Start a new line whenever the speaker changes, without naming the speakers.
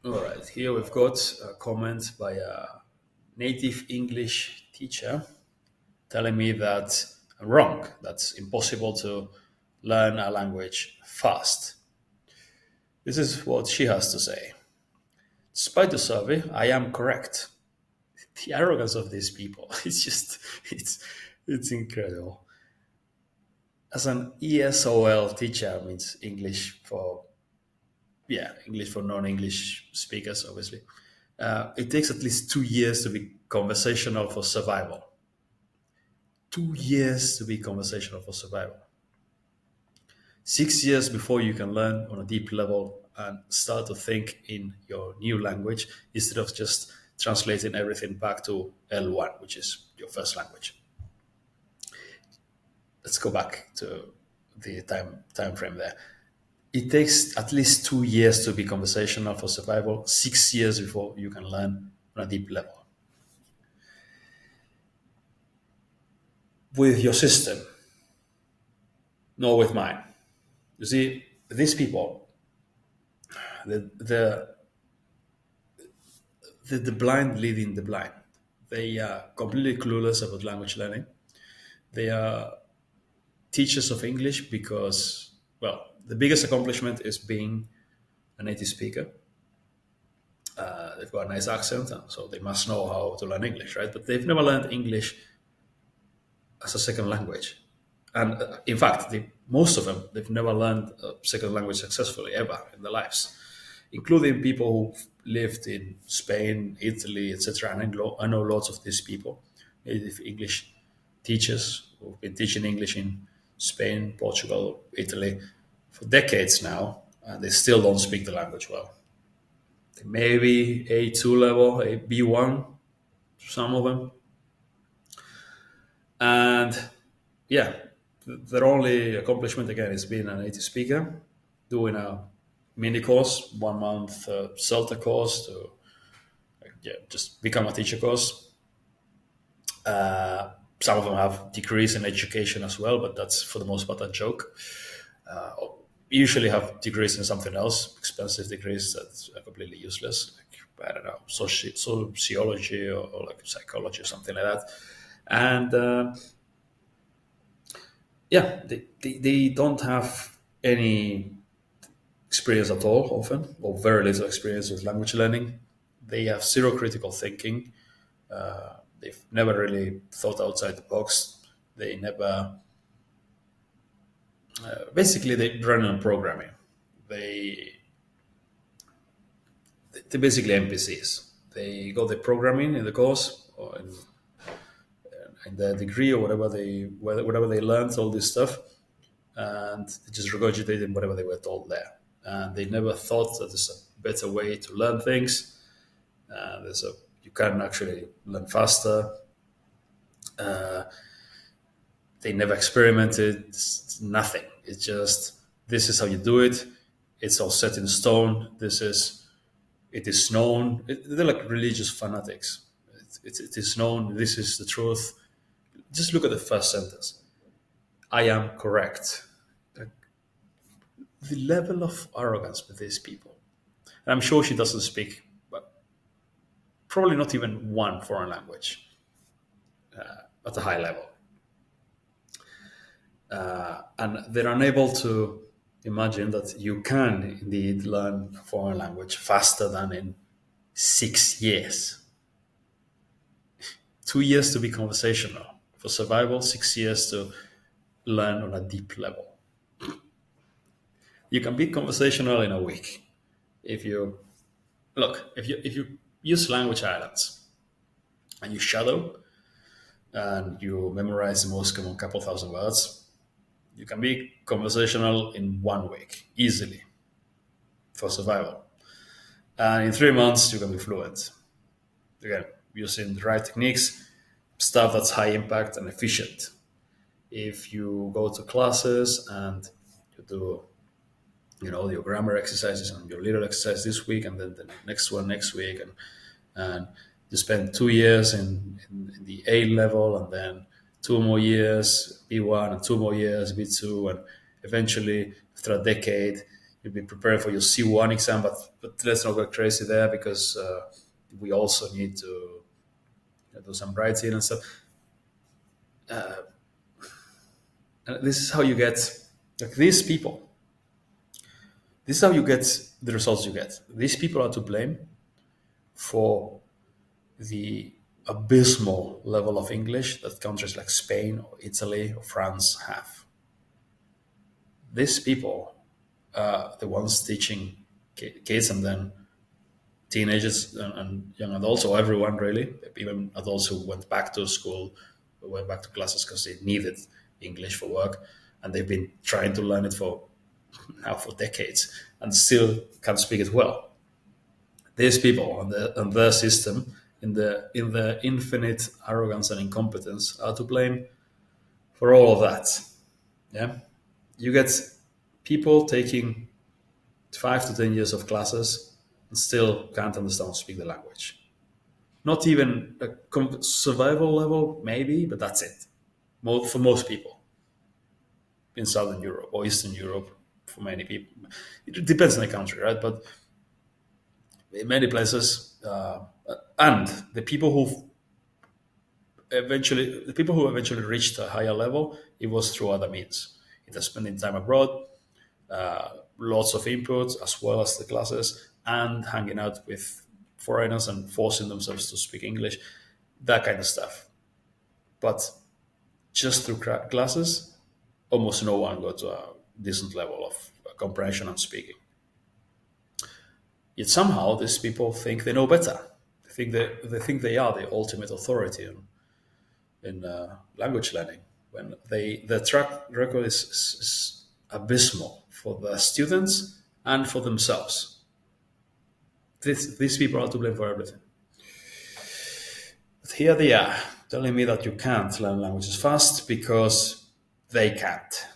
All right, here we've got a comment by a native English teacher telling me that I'm wrong. That's impossible to learn a language fast. This is what she has to say. Despite the survey, I am correct. The arrogance of these people, it's it's incredible. As an ESOL teacher, means English for non-English speakers, obviously. It takes at least 2 years to be conversational for survival. 2 years to be conversational for survival. 6 years before you can learn on a deep level and start to think in your new language instead of just translating everything back to L1, which is your first language. Let's go back to the time frame there. It takes at least 2 years to be conversational for survival, 6 years before you can learn on a deep level. With your system, nor with mine. You see, these people, the, the, the blind leading the blind, they are completely clueless about language learning. They are teachers of English because, well, the biggest accomplishment is being a native speaker. They've got a nice accent, so they must know how to learn English, right? But they've never learned English as a second language. And in fact, most of them, they've never learned a second language successfully ever in their lives, including people who lived in Spain, Italy, etc. And I know lots of these people, native English teachers who've been teaching English in Spain, Portugal, Italy for decades now, and they still don't speak the language well. Maybe A2 level, a B1, some of them. And yeah, their only accomplishment again is being a native speaker, doing a mini course, 1 month CELTA course to just become a teacher course. Some of them have degrees in education as well, but that's for the most part a joke. Usually have degrees in something else, expensive degrees that are completely useless, like I don't know, sociology or like psychology or something like that. And yeah, they don't have any experience at all, often, or very little experience with language learning. They have zero critical thinking. They've never really thought outside the box. They never, basically, they run on programming. They, they're basically NPCs. They got the programming in the course or in the degree or whatever they learned, all this stuff, and they just regurgitated whatever they were told there. And they never thought that there's a better way to learn things. You can actually learn faster. They never experimented. It's nothing. It's just this is how you do it. It's all set in stone. It is known. They're like religious fanatics. It is known. This is the truth. Just look at the first sentence. I am correct. The level of arrogance with these people. And I'm sure she doesn't speak, but probably not even one foreign language at a high level. And they're unable to imagine that you can indeed learn a foreign language faster than in 6 years. 2 years to be conversational for survival, 6 years to learn on a deep level. You can be conversational in a week if you if you use language islands and you shadow and you memorize the most common couple thousand words, you can be conversational in 1 week easily for survival. And in 3 months, you can be fluent. Again, using the right techniques, stuff that's high impact and efficient. If you go to classes and you do, your grammar exercises and your little exercise this week, and then the next one next week, and you spend 2 years in the A level, and then 2 more years B1, and 2 more years B2, and eventually after a decade You'll be preparing for your C1 exam, but let's not go crazy there because we also need to do some writing and stuff. And this is how you get like these people. This is how you get the results you get. These people are to blame for the abysmal level of English that countries like Spain or Italy or France have. These people are the ones teaching kids and then teenagers and young adults, or everyone really, even adults who went back to school, who went back to classes because they needed English for work, and they've been trying to learn it for now for decades and still can't speak it well. These people and their system, in the infinite arrogance and incompetence, are to blame for all of that. Yeah, you get people taking 5 to 10 years of classes and still can't understand or speak the language. Not even a survival level, maybe, but that's it. For most people in Southern Europe or Eastern Europe, for many people, it depends on the country, right? But in many places, and the people who eventually reached a higher level, it was through other means. Either spending time abroad, lots of input, as well as the classes, and hanging out with foreigners and forcing themselves to speak English, that kind of stuff. But just through classes, almost no one got to a decent level of comprehension and speaking. Yet somehow these people think they know better. They think they are the ultimate authority in language learning. When their track record is abysmal for the students and for themselves. These people are to blame for everything. But here they are telling me that you can't learn languages fast because they can't.